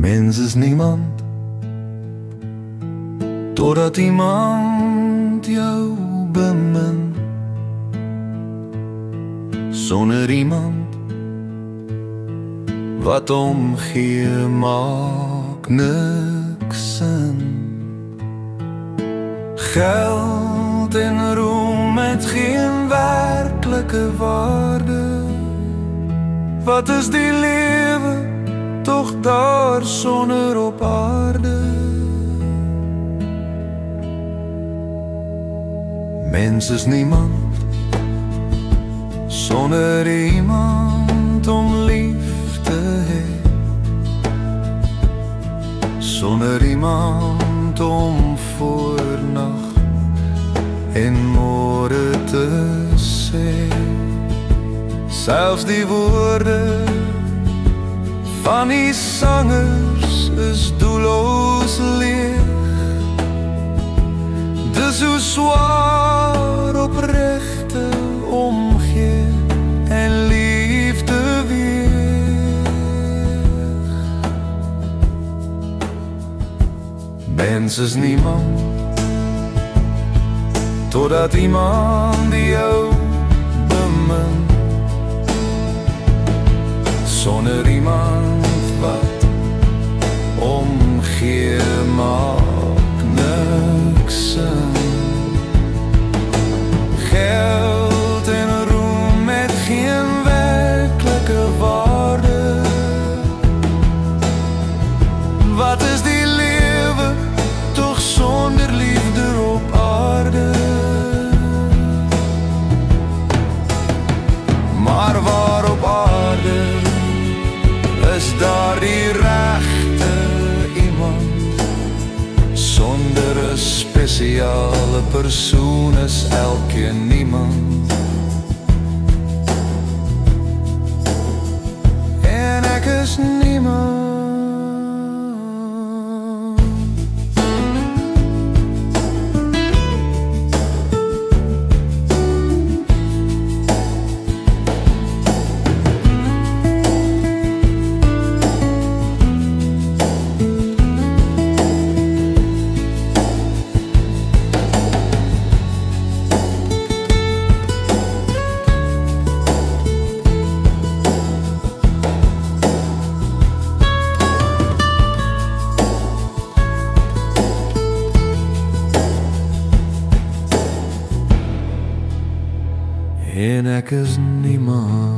Mens is niemand totdat iemand jou bemin. Sonder iemand wat omgee maak niks sin. Geld en roem het geen werklike waarde. Wat is die lewe toch daar sonder op aarde? Mens is niemand sonder iemand om lief te hê, sonder iemand om voornag en môre te sê. Selfs die woorde van die sangers is doelloos leeg. Dis hoe swaar opregte omgee en liefde weeg. Mens is niemand totdat iemand jou bemin. Sonder iemand wat omgee maak niks sin. Geld en roem het geen werklike waarde. Wat is die lewe toch sonder liefde op aarde? Maar waar op aarde is daar die regte iemand? Sonder 'n spesiale persoon is elkeen niemand. En ek is niemand. En ek is niemand.